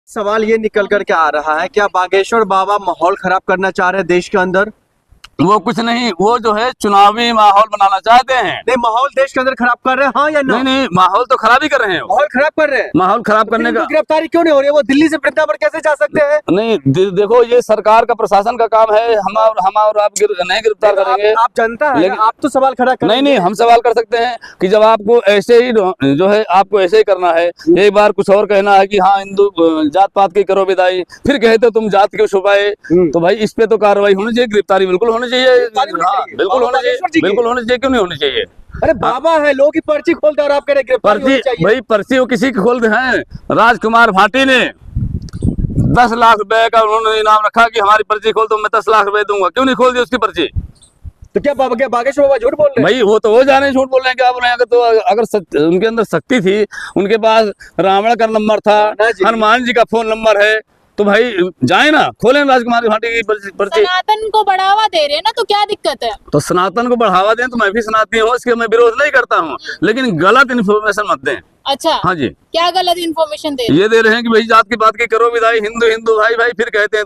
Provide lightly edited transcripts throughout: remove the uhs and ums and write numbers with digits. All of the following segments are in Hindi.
सवाल ये निकल कर के आ रहा है, क्या बागेश्वर बाबा माहौल खराब करना चाह रहे हैं देश के अंदर? वो कुछ नहीं, वो जो है चुनावी माहौल बनाना चाहते हैं। नहीं, माहौल देश के अंदर खराब कर रहे हैं, हाँ या नहीं नहीं, माहौल तो खराब ही कर रहे हैं। माहौल खराब कर रहे हैं, माहौल खराब करने का गिरफ्तारी क्यों नहीं हो रही है? वो दिल्ली से वृंदावन कैसे जा सकते हैं? नहीं, देखो ये सरकार का प्रशासन का काम है। हम और आप नहीं गिरफ्तार करेंगे। आप जनता है, लेकिन आप तो सवाल खड़ा करेंगे। नहीं, हम सवाल कर सकते हैं कि जब आपको ऐसे ही जो है आपको ऐसे ही करना है, एक बार कुछ और कहना है कि हाँ हिंदू जात पात की करो विदाई, फिर कहते तुम जात क्यों छुपाए, तो भाई इस पे तो कार्रवाई होनी चाहिए, गिरफ्तारी बिल्कुल होनी चाहिए। हाँ बिल्कुल होनी चाहिए, बिल्कुल होनी चाहिए, क्यों नहीं होनी चाहिए? अरे बाबा है, लोगों की पर्ची खोलते और आप कह रहे गिरफ्तारी होनी चाहिए। भाई पर्ची वो किसी की खोलते हैं। राजकुमार भाटी ने 10 लाख रुपए का उन्होंने इनाम रखा कि हमारी पर्ची खोल, तो मैं 10 लाख रुपए दूंगा। क्यों नहीं खोल दी उसकी पर्ची? तो क्या बागेश्वर बाबा झूठ बोल रहे हैं? भाई वो तो वो जाने झूठ बोल रहे हैं, क्या बोल रहे हैं? अगर उनके अंदर शक्ति थी, उनके पास रावण का नंबर था, हनुमान जी का फोन नंबर है, तो भाई जाए ना, खोलें राजकुमार भाटी की पर्ची। सनातन को बढ़ावा दे रहे हैं ना, तो क्या दिक्कत है? तो सनातन को बढ़ावा दें तो मैं भी सनातनी हूँ, इसके मैं विरोध नहीं करता हूँ, लेकिन गलत इन्फॉर्मेशन मत दें। अच्छा, हाँ जी, क्या गलत इन्फॉर्मेशन दे रहे हैं? ये दे रहे हैं कि भाई जात की बात की करो विदाई, हिंदू हिंदू भाई भाई, फिर कहते हैं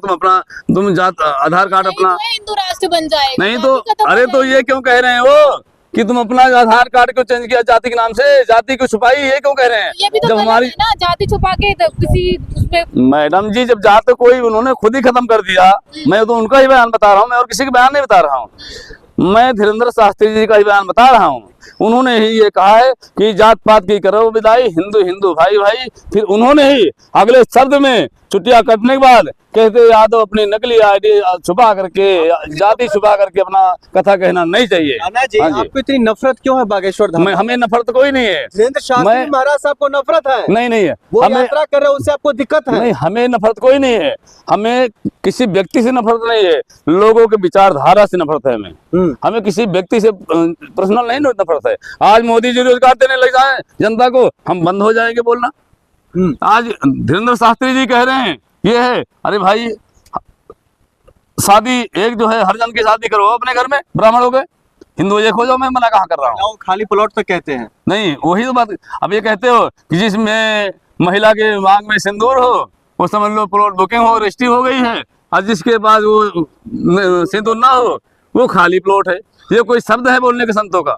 तुम जात आधार कार्ड अपना हिंदू राष्ट्र बन जाएगा नहीं तो। अरे तो ये क्यों कह रहे हैं वो कि तुम अपना आधार कार्ड क्यों चेंज किया जाति के नाम से, जाति को छुपाई, ये क्यों कह रहे हैं? ये भी तो जब हमारी ना जाति छुपा के तो किसी उसमें। मैडम जी, जब जात कोई उन्होंने खुद ही खत्म कर दिया, मैं तो उनका ही बयान बता रहा हूँ, मैं और किसी का बयान नहीं बता रहा हूँ। मैं धीरेन्द्र शास्त्री जी का ही बयान बता रहा हूँ। उन्होंने ही ये कहा है कि जात पात की करो विदाई, हिंदू हिंदू भाई भाई। फिर उन्होंने ही अगले शब्द में चुटिया कटने के बाद कहते यादव अपनी नकली आईडी छुपा करके, जाति छुपा करके अपना कथा कहना नहीं चाहिए। नाना जी, आपको इतनी नफरत क्यों है बागेश्वर धाम? हमें नफरत कोई नहीं है। धीरेन्द्र शास्त्री महाराज साहब को नफरत है? नहीं है, वो यात्रा कर रहे हैं, उससे आपको दिक्कत है? नहीं, हमें नफरत कोई नहीं है। हमें किसी व्यक्ति से नफरत नहीं है, लोगों के विचारधारा से नफरत है। हमें किसी व्यक्ति से पर्सनल नहीं नफरत है। आज मोदी जी रोजगार देने लग जाए जनता को, हम बंद हो जाएंगे बोलना। आज धीरेन्द्र शास्त्री जी कह रहे हैं ये है, अरे भाई शादी एक जो है हर जन की शादी करो अपने घर में, ब्राह्मण हो गए, हिंदू एक हो जाओ। मैं मना कहाँ कर रहा हूँ? खाली प्लॉट तो कहते हैं। नहीं, वही तो बात। अब ये कहते हो कि जिसमें महिला के मांग में सिंदूर हो, वो समझ लो प्लॉट बुकिंग हो, रजिस्ट्री हो गई है, और जिसके पास वो सिंदूर ना हो वो खाली प्लॉट है। ये कोई शब्द है बोलने के संतों का?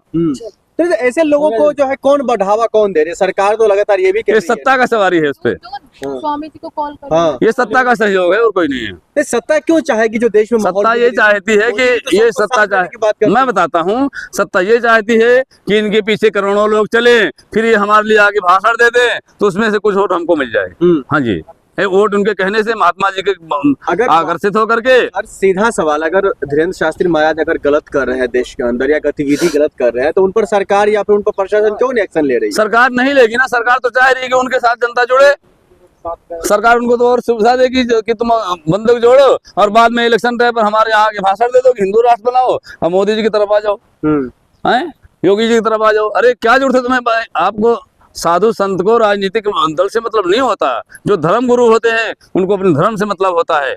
तो ऐसे लोगों को जो है कौन बढ़ावा कौन दे रही है? सरकार तो लगातार ये भी कह रही है, सत्ता का सवारी है इस पे। स्वामी जी को कॉल करो। हाँ, ये सत्ता का सहयोग है और कोई नहीं है। सत्ता क्यों चाहेगी जो देश में? सत्ता ये चाहती है कि ये सत्ता चाहे, मैं बताता हूँ, सत्ता ये चाहती है कि इनके पीछे करोड़ों लोग चले, फिर ये हमारे लिए आगे भाषण दे दे, तो उसमें से कुछ वोट हमको मिल जाए। हाँ जी, वोट उनके कहने से, महात्मा जी के अगर आकर्षित होकर के। सीधा सवाल, अगर धीरेन्द्र शास्त्री महाराज अगर गलत कर रहे हैं देश के अंदर, या गतिविधि गलत कर रहे हैं, तो उन पर सरकार या फिर उन पर प्रशासन क्यों नहीं एक्शन ले रही है? सरकार नहीं लेगी ना। सरकार तो चाह रही है कि उनके साथ जनता जुड़े। सरकार उनको तो और सुविधा देगी कि तुम बंदूक जोड़ो और बाद में इलेक्शन टाइम पर हमारे यहाँ के भाषण दे दो कि हिंदू राष्ट्र बनाओ और मोदी जी की तरफ आ जाओ, हैं योगी जी की तरफ आ जाओ। अरे क्या जरूरत है तुम्हें? आपको साधु संत को राजनीतिक दल से मतलब नहीं होता। जो धर्म गुरु होते हैं उनको अपने धर्म से मतलब होता है।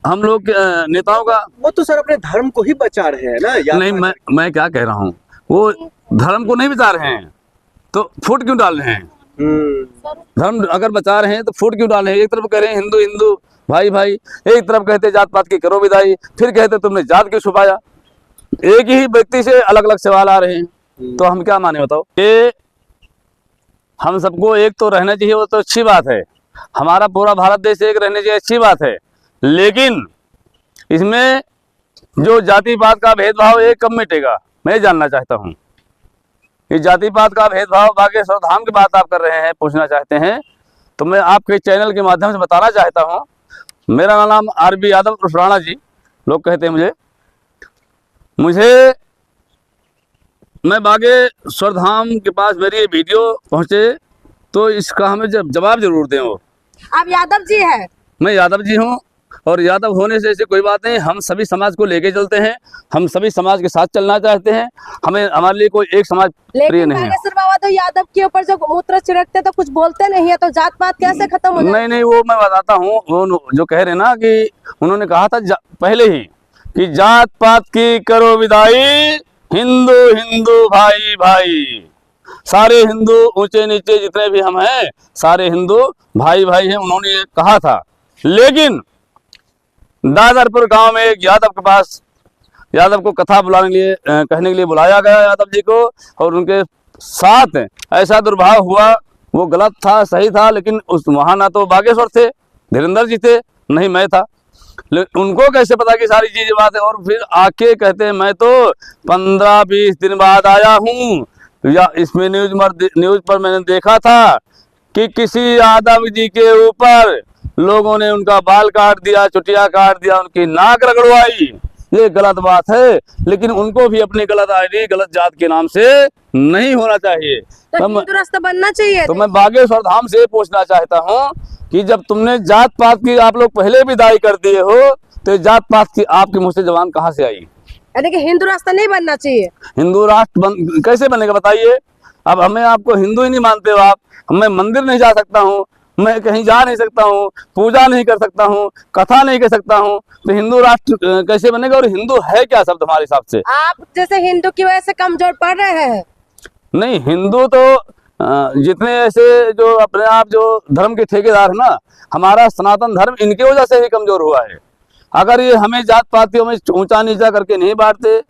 हम लोग नेताओं का वो तो सर अपने धर्म को ही बचा रहे हैं ना। नहीं, मैं क्या कह रहा हूँ, वो धर्म को नहीं बचा रहे हैं तो फूट क्यों डाल रहे हैं? धर्म अगर बचा रहे हैं तो फूट क्यों डाल रहे हैं? एक तरफ कह रहे हैं हिंदू हिंदू भाई भाई, एक तरफ कहते जात पात की करो विदाई, फिर कहते तुमने जात क्यों छुपाया। एक ही व्यक्ति से अलग अलग सवाल आ रहे हैं, तो हम क्या माने बताओ? ये हम सबको एक तो रहना चाहिए, वो तो अच्छी बात है। हमारा पूरा भारत देश एक रहने चाहिए, अच्छी बात है। लेकिन इसमें जो जाति पात का भेदभाव ये कब मिटेगा, मैं जानना चाहता हूँ। ये जाति पात का भेदभाव बागेश्वर धाम की बात आप कर रहे हैं, पूछना चाहते हैं, तो मैं आपके चैनल के माध्यम से बताना चाहता हूँ। मेरा नाम आरबी यादव उर्फ राणा जी लोग कहते हैं मुझे मैं बागेश्वर धाम के पास मेरी ये वीडियो पहुंचे तो इसका हमें जवाब जरूर दें। वो आप यादव जी हैं? मैं यादव जी हूँ, और यादव होने से ऐसी कोई बात नहीं। हम सभी समाज को लेके चलते हैं, हम सभी समाज के साथ चलना चाहते हैं। हमें हमारे लिए कोई एक समाज प्रिय नहीं है। बागेश्वर बाबा तो यादव के ऊपर जब मूत्र छिड़कते तो कुछ बोलते नहीं है, तो जात पात कैसे खत्म हो जाए? नहीं, वो मैं बताता हूँ। वो जो कह रहे ना कि उन्होंने कहा था पहले ही कि जात पात की करो विदाई, हिंदू हिंदू भाई भाई। सारे हिंदू ऊंचे नीचे जितने भी हम हैं सारे हिंदू भाई भाई हैं, उन्होंने ये कहा था। लेकिन दादरपुर गांव में एक यादव के पास, यादव को कथा बुलाने के लिए कहने के लिए बुलाया गया यादव जी को, और उनके साथ ऐसा दुर्भाव हुआ। वो गलत था सही था, लेकिन उस वहाँ ना तो बागेश्वर थे, धीरेन्द्र जी थे, नहीं मैं था। लेकिन उनको कैसे पता कि सारी चीजें बात है। और फिर आके कहते हैं मैं तो 15-20 दिन बाद आया हूँ, या इसमें न्यूज पर मैंने देखा था कि किसी यादव जी के ऊपर लोगों ने उनका बाल काट दिया, चुटिया काट दिया, उनकी नाक रगड़वाई। ये गलत बात है, लेकिन उनको भी अपनी गलत आईडी गलत जात के नाम से नहीं होना चाहिए। तो हिंदू रास्ता बनना चाहिए। तो मैं बागेश्वर धाम से पूछना चाहता हूँ कि जब तुमने जात पात की आप लोग पहले भी दाई कर दिए हो, तो जात पात की आपके मुंह से जबान कहाँ से आई? यानी कि हिंदू रास्ता नहीं बनना चाहिए। हिंदू राष्ट्र कैसे बनेगा बताइए? अब हमें आपको हिंदू ही नहीं मानते हो आप। मैं मंदिर नहीं जा सकता हूँ, मैं कहीं जा नहीं सकता हूँ, पूजा नहीं कर सकता हूँ, कथा नहीं कर सकता हूँ, तो हिंदू राष्ट्र कैसे बनेगा? और हिंदू है क्या शब्द हमारे हिसाब से? आप जैसे हिंदू की वजह से कमजोर पड़ रहे हैं। नहीं, हिंदू तो जितने ऐसे जो अपने आप जो धर्म के ठेकेदार है ना, हमारा सनातन धर्म इनके वजह से ही कमजोर हुआ है। अगर ये हमें जात पातियों में ऊंचा नीचा करके नहीं बांटते,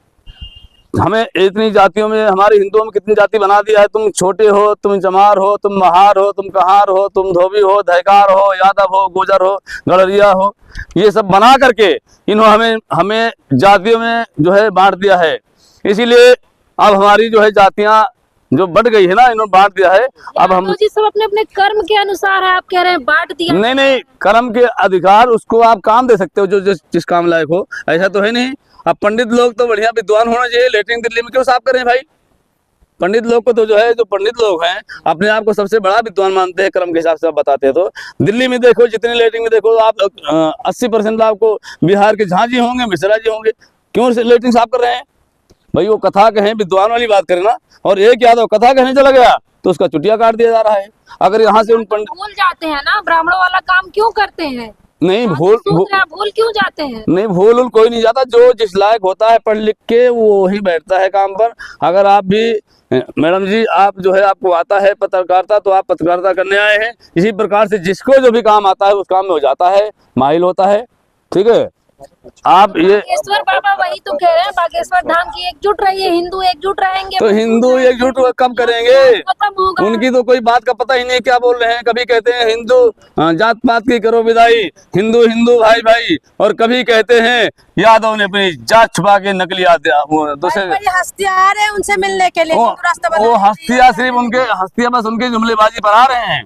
हमें इतनी जातियों में, हमारे हिंदुओं में कितनी जाति बना दिया है। तुम छोटे हो, तुम चमार हो, तुम महार हो, तुम कहार हो, तुम धोबी हो, दहकार हो, यादव हो, गुजर हो, गड़रिया हो, ये सब बना करके इन्होंने हमें जातियों में जो है बांट दिया है। इसीलिए अब हमारी जो है जातियां जो बढ़ गई है ना, इन्होंने बांट दिया है। अब हम जी सब अपने अपने कर्म के अनुसार है, आप कह रहे हैं बांट दिया। नहीं, कर्म के अधिकार उसको आप काम दे सकते हो जो जिस काम लायक हो, ऐसा तो है नहीं। अब पंडित लोग तो बढ़िया विद्वान होना चाहिए, लेटरिन दिल्ली में क्यों साफ करें भाई? पंडित लोग को तो जो है, जो पंडित लोग हैं अपने आप को सबसे बड़ा विद्वान मानते हैं, कर्म के हिसाब से आप बताते हैं। तो दिल्ली में देखो, जितने लेटरिन में देखो आप 80% आपको बिहार के झांझी होंगे, मिश्रा जी होंगे। क्यों लेटरिन साफ कर रहे हैं भाई? वो कथा कहें, विद्वान वाली बात करें ना। और एक यादव कथा कहने चला गया तो उसका चुटिया काट दिया जा रहा है। अगर यहाँ से उन पंडित भूल जाते हैं ना, ब्राह्मणों वाला काम क्यों करते हैं? नहीं भूल क्यों जाते हैं? नहीं, भूल कोई नहीं जाता। जो जिस लायक होता है पढ़ लिख के वो ही बैठता है काम पर। अगर आप भी मैडम जी, आप जो है आपको आता है पत्रकारिता, तो आप पत्रकारिता करने आए हैं। इसी प्रकार से जिसको जो भी काम आता है उस काम में हो जाता है, माहिर होता है। ठीक है, आप ये बागेश्वर बाबा वही तो कह रहे हैं, बागेश्वर धाम की एकजुट रहिए, हिंदू एकजुट रहेंगे। तो हिंदू एकजुट कब करेंगे? खत्म होगा। उनकी तो कोई बात का पता ही नहीं क्या बोल रहे हैं। कभी कहते हैं हिंदू जात पात की करो विदाई, हिंदू हिंदू भाई भाई, और कभी कहते हैं यादव ने अपनी जात छुपा के नकली दूसरे हस्तियां आ रहे हैं उनसे मिलने के लिए। हिंदू रास्ता वो हस्तियां सिर्फ उनके हस्तियां बस उनकी जुमलेबाजी पर आ रहे हैं।